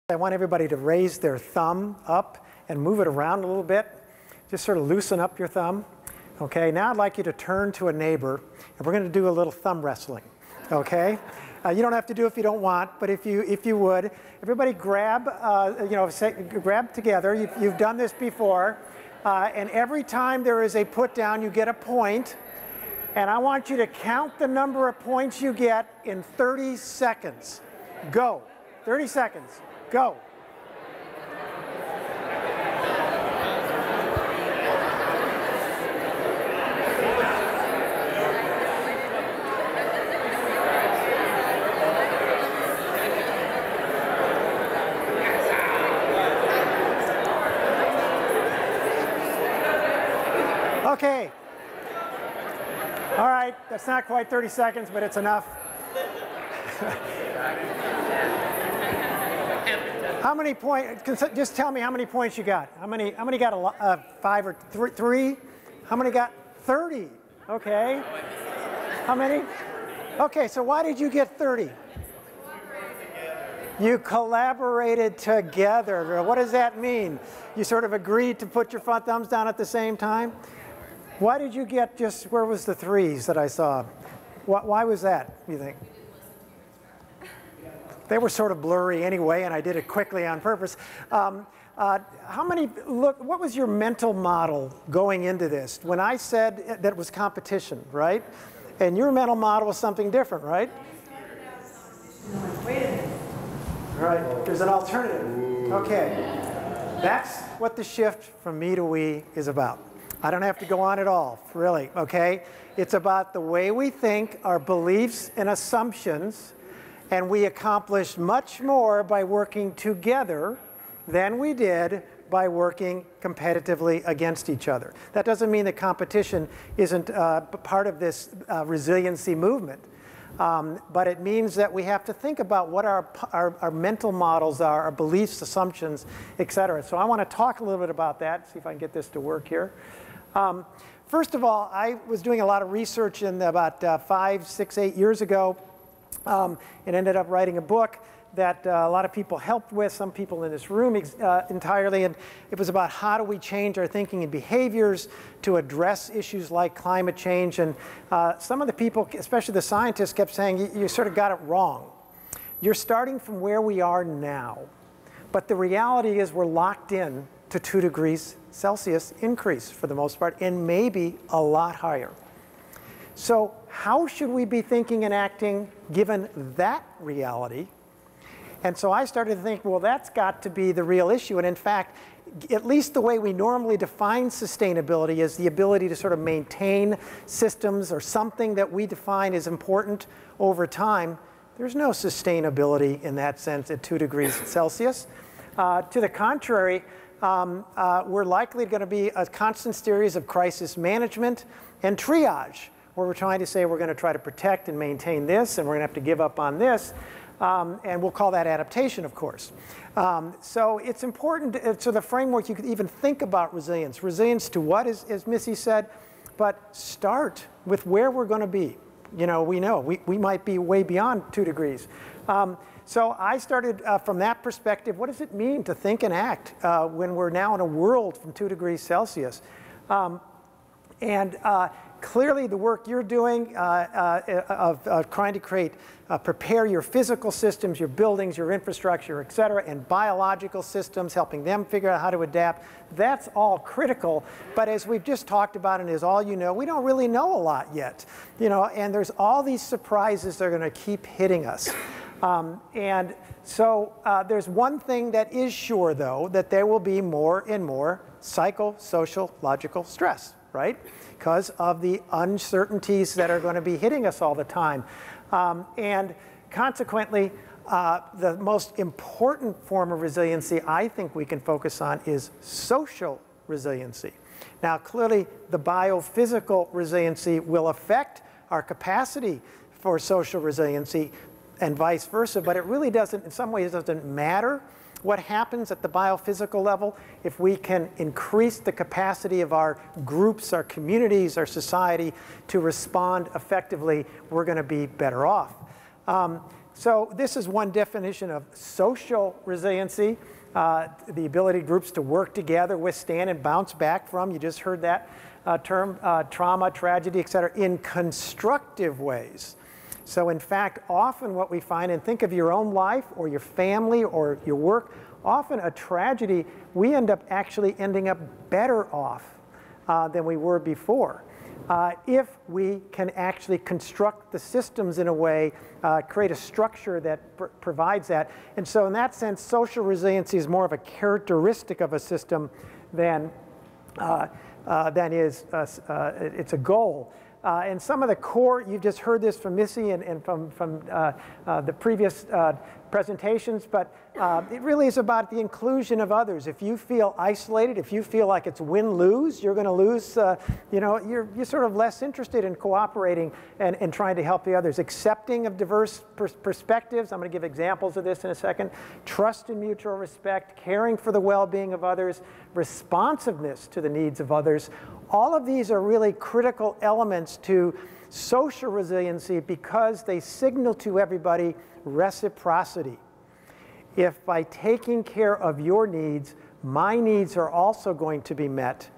I want everybody to raise their thumb up and move it around a little bit. Just sort of loosen up your thumb. Okay, now I'd like you to turn to a neighbor, and we're going to do a little thumb wrestling. Okay? You don't have to do it if you don't want, but if you would, everybody grab, grab together. You've done this before, and every time there is a put down, you get a point, and I want you to count the number of points you get in 30 seconds. Go. 30 seconds. Go. Okay. All right, that's not quite 30 seconds, but it's enough. How many points? Just tell me how many points you got. How many got 5 or 3? How many got 30? Okay. How many? Okay, so why did you get 30? You collaborated together. What does that mean? You sort of agreed to put your front thumbs down at the same time? Why did you get just, where was the 3s that I saw? Why was that, you think? They were sort of blurry anyway, and I did it quickly on purpose. What was your mental model going into this? When I said that it was competition, right? And your mental model was something different, right? Wait a minute. All right, there's an alternative. Okay, that's what the shift from me to we is about. I don't have to go on at all, really, okay? It's about the way we think, our beliefs and assumptions, and we accomplish much more by working together than we did by working competitively against each other. That doesn't mean that competition isn't part of this resiliency movement, but it means that we have to think about what our mental models are, our beliefs, assumptions, et cetera. So I want to talk a little bit about that, see if I can get this to work here. First of all, I was doing a lot of research in about 5, 6, 8 years ago, and ended up writing a book that a lot of people helped with, some people in this room entirely, and it was about how do we change our thinking and behaviors to address issues like climate change. And some of the people, especially the scientists, kept saying, you sort of got it wrong. You're starting from where we are now, but the reality is we're locked in to 2 degrees Celsius increase for the most part, and maybe a lot higher. So how should we be thinking and acting given that reality? And so I started to think, well, that's got to be the real issue. And in fact, at least the way we normally define sustainability is the ability to sort of maintain systems or something that we define as important over time. There's no sustainability in that sense at 2 degrees Celsius. To the contrary, we're likely going to be a constant series of crisis management and triage, where we're trying to say we're going to try to protect and maintain this, and we're going to have to give up on this. And we'll call that adaptation, of course. So it's important, so the framework, you could even think about resilience. Resilience to what, as Missy said, but start with where we're going to be. You know, we might be way beyond 2 degrees. So I started from that perspective, what does it mean to think and act when we're now in a world from 2 degrees Celsius? Clearly the work you're doing of trying to prepare your physical systems, your buildings, your infrastructure, et cetera, and biological systems, helping them figure out how to adapt, that's all critical. But as we've just talked about, and as all you know, we don't really know a lot yet. You know, and there's all these surprises that are going to keep hitting us. There's one thing that is sure, though, that there will be more and more psychosociological stress, right? Because of the uncertainties that are going to be hitting us all the time. And consequently, the most important form of resiliency I think we can focus on is social resiliency. Now, clearly, the biophysical resiliency will affect our capacity for social resiliency and vice versa, but it really doesn't, in some ways, doesn't matter what happens at the biophysical level. If we can increase the capacity of our groups, our communities, our society to respond effectively, we're going to be better off. So this is one definition of social resiliency, the ability of groups to work together, withstand, and bounce back from, you just heard that term, trauma, tragedy, et cetera, in constructive ways. So in fact, often what we find, and think of your own life or your family or your work, often a tragedy, we end up actually ending up better off than we were before. If we can actually construct the systems in a way, create a structure that provides that. And so in that sense, social resiliency is more of a characteristic of a system than it's a goal. And some of the core, you've just heard this from Missy and from the previous presentations, but it really is about the inclusion of others. If you feel isolated, if you feel like it's win-lose, you're going to lose, you know, you're sort of less interested in cooperating and trying to help the others. Accepting of diverse perspectives, I'm going to give examples of this in a second. Trust and mutual respect, caring for the well-being of others, responsiveness to the needs of others. All of these are really critical elements to social resiliency because they signal to everybody reciprocity. If by taking care of your needs, my needs are also going to be met,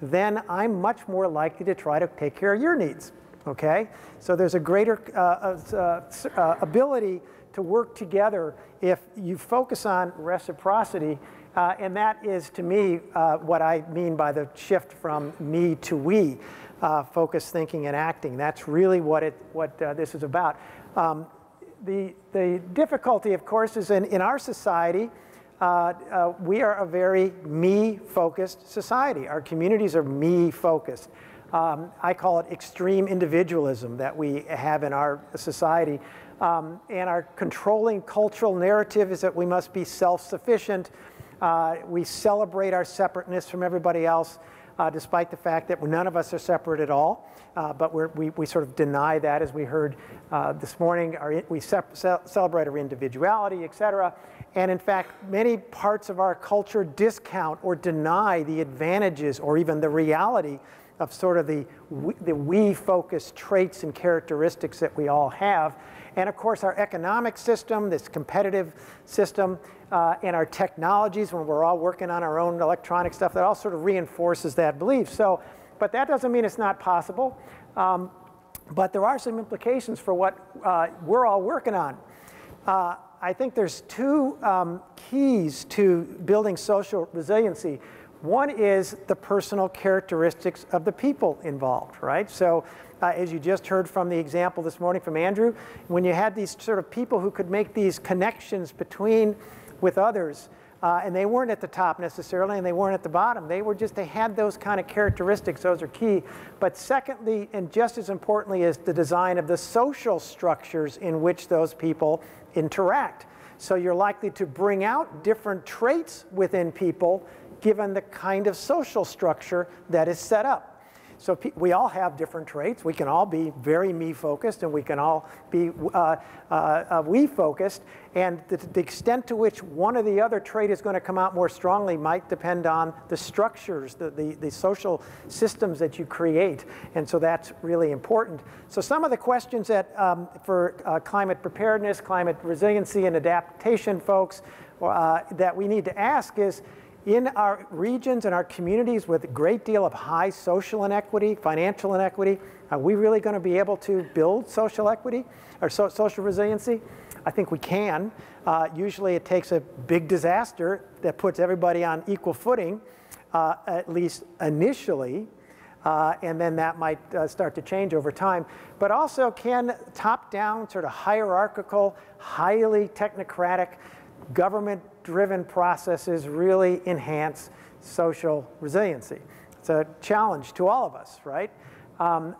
then I'm much more likely to try to take care of your needs, okay? So there's a greater ability to work together if you focus on reciprocity. And that is, to me, what I mean by the shift from me to we, focused thinking and acting. That's really what this is about. The difficulty, of course, is in our society, we are a very me-focused society. Our communities are me-focused. I call it extreme individualism that we have in our society. And our controlling cultural narrative is that we must be self-sufficient. We celebrate our separateness from everybody else, despite the fact that none of us are separate at all. But we sort of deny that, as we heard this morning. We celebrate our individuality, et cetera. And in fact, many parts of our culture discount or deny the advantages or even the reality of sort of the we-focused traits and characteristics that we all have. And of course, our economic system, this competitive system, and our technologies, when we're all working on our own electronic stuff, that all sort of reinforces that belief. So, but that doesn't mean it's not possible. But there are some implications for what we're all working on. I think there's two keys to building social resiliency. One is the personal characteristics of the people involved, right? So as you just heard from the example this morning from Andrew, when you had these sort of people who could make these connections with others, and they weren't at the top necessarily, and they weren't at the bottom. They had those kind of characteristics. Those are key. But secondly, and just as importantly, is the design of the social structures in which those people interact. So you're likely to bring out different traits within people given the kind of social structure that is set up. So we all have different traits. We can all be very me-focused, and we can all be we-focused. And the extent to which one or the other trait is going to come out more strongly might depend on the structures, the social systems that you create. And so that's really important. So some of the questions that for climate preparedness, climate resiliency, and adaptation folks that we need to ask is, in our regions and our communities with a great deal of high social inequity, financial inequity, are we really going to be able to build social equity or social resiliency? I think we can. Usually it takes a big disaster that puts everybody on equal footing, at least initially, and then that might start to change over time. But also, can top-down, sort of hierarchical, highly technocratic, government-driven processes really enhance social resiliency? It's a challenge to all of us, right?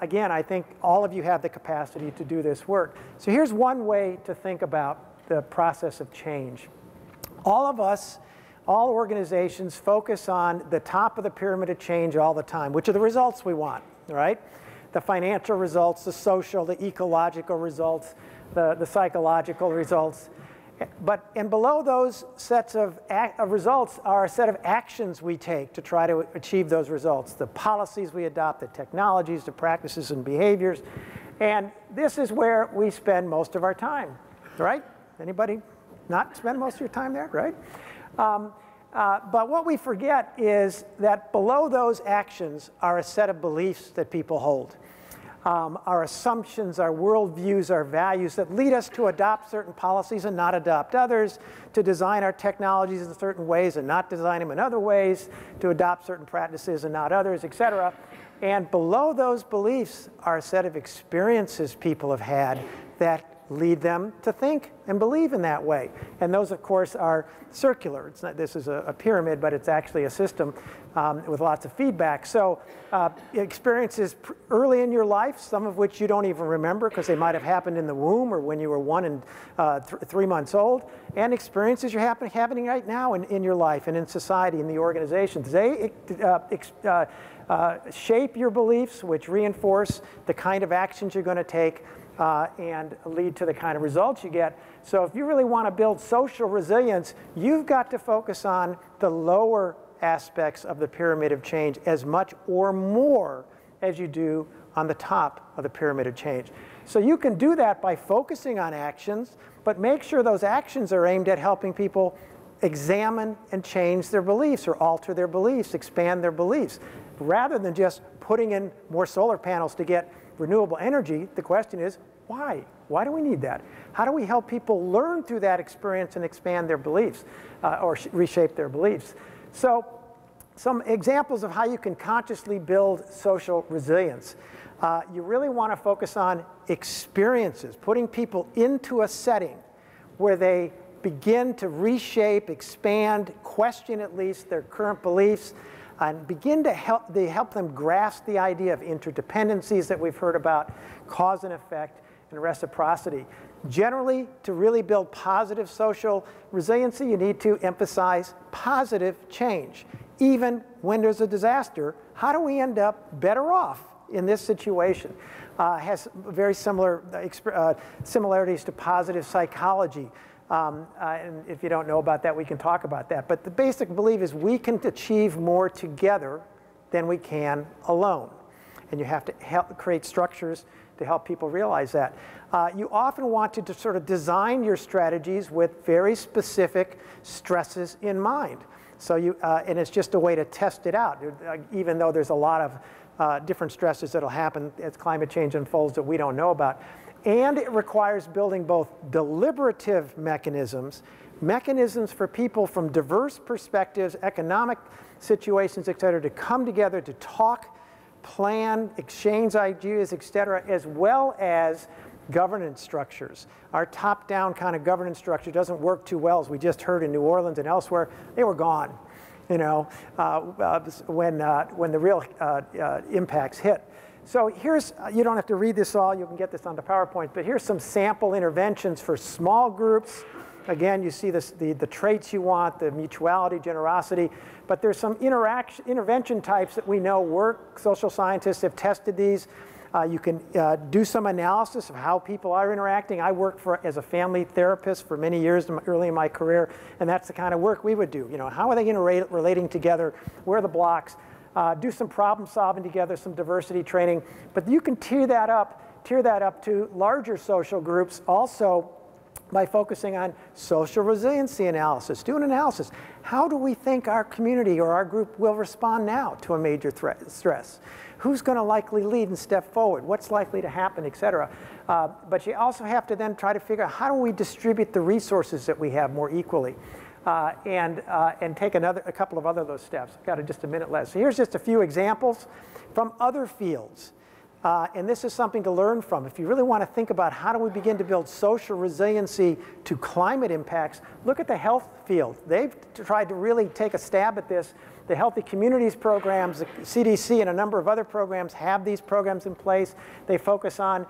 Again, I think all of you have the capacity to do this work. So here's one way to think about the process of change. All of us, all organizations focus on the top of the pyramid of change all the time, which are the results we want, right? The financial results, the social, the ecological results, the psychological results. And below those sets of results are a set of actions we take to try to achieve those results. The policies we adopt, the technologies, the practices and behaviors. And this is where we spend most of our time. right? Anybody not spend most of your time there, right? But what we forget is that below those actions are a set of beliefs that people hold. Our assumptions, our worldviews, our values that lead us to adopt certain policies and not adopt others, to design our technologies in certain ways and not design them in other ways, to adopt certain practices and not others, etc. And below those beliefs are a set of experiences people have had that lead them to think and believe in that way. And those, of course, are circular. It's not, this is a pyramid, but it's actually a system with lots of feedback. So experiences early in your life, some of which you don't even remember because they might have happened in the womb or when you were 1 and 3 months old, and experiences you're happening right now in your life and in society, in the organizations. They shape your beliefs, which reinforce the kind of actions you're going to take and lead to the kind of results you get. So if you really want to build social resilience, you've got to focus on the lower aspects of the pyramid of change as much or more as you do on the top of the pyramid of change. So you can do that by focusing on actions, but make sure those actions are aimed at helping people examine and change their beliefs or alter their beliefs, expand their beliefs. Rather than just putting in more solar panels to get renewable energy, the question is, why? Why do we need that? How do we help people learn through that experience and expand their beliefs or reshape their beliefs? So some examples of how you can consciously build social resilience. You really want to focus on experiences, putting people into a setting where they begin to reshape, expand, question at least their current beliefs, and begin to help them grasp the idea of interdependencies that we've heard about, cause and effect, and reciprocity. Generally, to really build positive social resiliency, you need to emphasize positive change. Even when there's a disaster, how do we end up better off in this situation? Has very similar similarities to positive psychology. And if you don't know about that, we can talk about that. But the basic belief is we can achieve more together than we can alone. And you have to create structures to help people realize that. You often want to sort of design your strategies with very specific stresses in mind. So and it's just a way to test it out, even though there's a lot of different stresses that'll happen as climate change unfolds that we don't know about. And it requires building both deliberative mechanisms for people from diverse perspectives, economic situations, et cetera, to come together to talk, plan, exchange ideas, et cetera, as well as governance structures. Our top-down kind of governance structure doesn't work too well, as we just heard in New Orleans and elsewhere. They were gone, you know, when the real impacts hit. So here's, you don't have to read this all, you can get this on the PowerPoint, but here's some sample interventions for small groups. Again, you see this, the traits you want, the mutuality, generosity, but there's some intervention types that we know work. Social scientists have tested these. You can do some analysis of how people are interacting. I worked as a family therapist for many years early in my career, and that's the kind of work we would do. You know, how are they relating together? Where are the blocks? Do some problem solving together, some diversity training. But you can tier that up to larger social groups also by focusing on social resiliency analysis. Do an analysis. How do we think our community or our group will respond now to a major stress? Who's going to likely lead and step forward? What's likely to happen, et cetera? But you also have to then try to figure out how do we distribute the resources that we have more equally? And take a couple of other those steps. I've got just a minute left. So here's just a few examples from other fields. And this is something to learn from. If you really want to think about how do we begin to build social resiliency to climate impacts, look at the health field. They've tried to really take a stab at this. The Healthy Communities programs, the CDC and a number of other programs have these programs in place. They focus on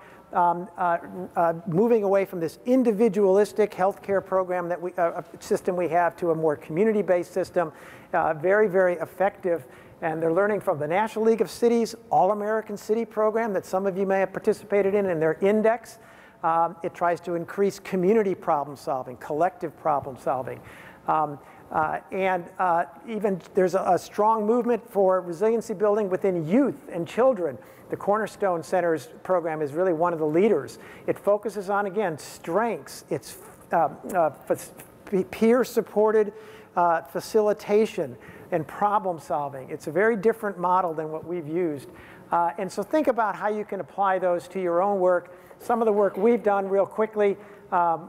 moving away from this individualistic healthcare program that system we have to a more community-based system. Very, very effective. And they're learning from the National League of Cities All-American City program that some of you may have participated in their index. It tries to increase community problem solving, collective problem solving. Even there's a strong movement for resiliency building within youth and children. The Cornerstone Center's program is really one of the leaders. It focuses on, again, strengths. It's peer-supported facilitation and problem solving. It's a very different model than what we've used. And so think about how you can apply those to your own work. Some of the work we've done real quickly,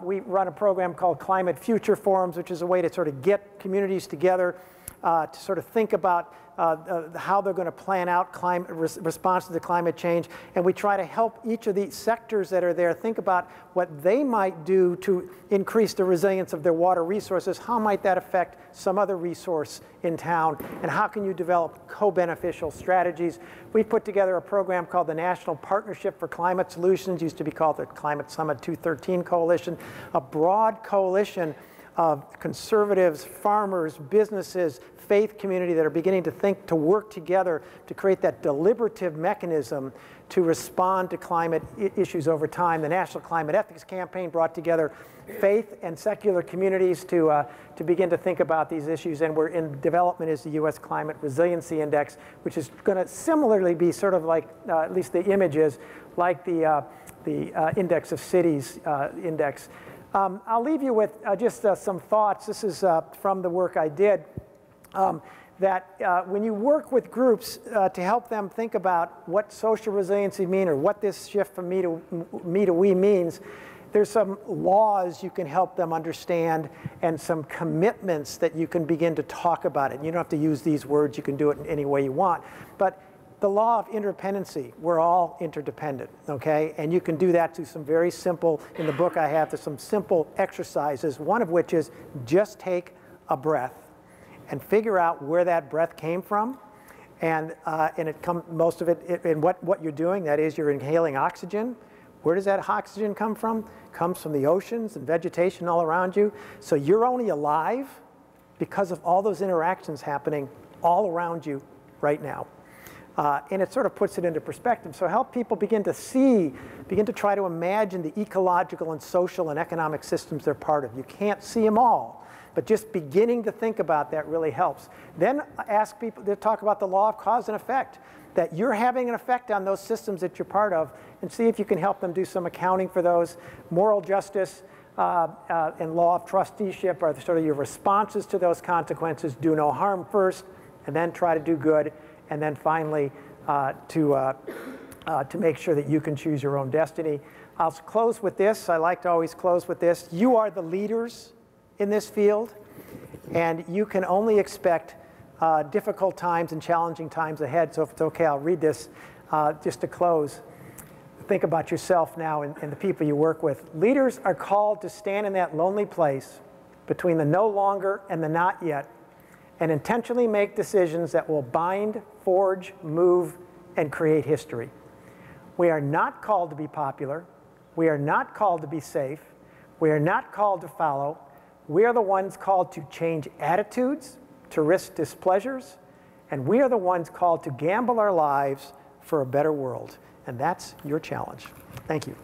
we run a program called Climate Future Forums, which is a way to sort of get communities together to sort of think about how they're going to plan out response to climate change. And we try to help each of the sectors that are there think about what they might do to increase the resilience of their water resources. How might that affect some other resource in town? And how can you develop co-beneficial strategies? We've put together a program called the National Partnership for Climate Solutions, used to be called the Climate Summit 213 Coalition, a broad coalition of conservatives, farmers, businesses, faith community that are beginning to work together to create that deliberative mechanism to respond to climate issues over time. The National Climate Ethics Campaign brought together faith and secular communities to begin to think about these issues, and we're in development is the U.S. Climate Resiliency Index, which is going to similarly be sort of like, at least the image is, like the Index of Cities index. I'll leave you with just some thoughts. This is from the work I did. That when you work with groups to help them think about what social resiliency means or what this shift from me to we means, there's some laws you can help them understand and some commitments that you can begin to talk about it. You don't have to use these words. You can do it in any way you want. But the law of interdependency, we're all interdependent, okay? And you can do that through some very simple, in the book I have, there's some simple exercises, one of which is just take a breath and figure out where that breath came from. And most of it in what you're doing, that is you're inhaling oxygen. Where does that oxygen come from? It comes from the oceans and vegetation all around you. So you're only alive because of all those interactions happening all around you right now. And it sort of puts it into perspective. So help people begin to try to imagine the ecological and social and economic systems they're part of. You can't see them all, but just beginning to think about that really helps. Then ask people to talk about the law of cause and effect, that you're having an effect on those systems that you're part of, and see if you can help them do some accounting for those. Moral justice and law of trusteeship are sort of your responses to those consequences. Do no harm first, and then try to do good. And then finally, to make sure that you can choose your own destiny. I'll close with this. I like to always close with this. You are the leaders in this field, and you can only expect difficult times and challenging times ahead. So if it's okay, I'll read this just to close. Think about yourself now and the people you work with. Leaders are called to stand in that lonely place between the no longer and the not yet, and intentionally make decisions that will bind, forge, move, and create history. We are not called to be popular. We are not called to be safe. We are not called to follow. We are the ones called to change attitudes, to risk displeasures, and we are the ones called to gamble our lives for a better world. And that's your challenge. Thank you.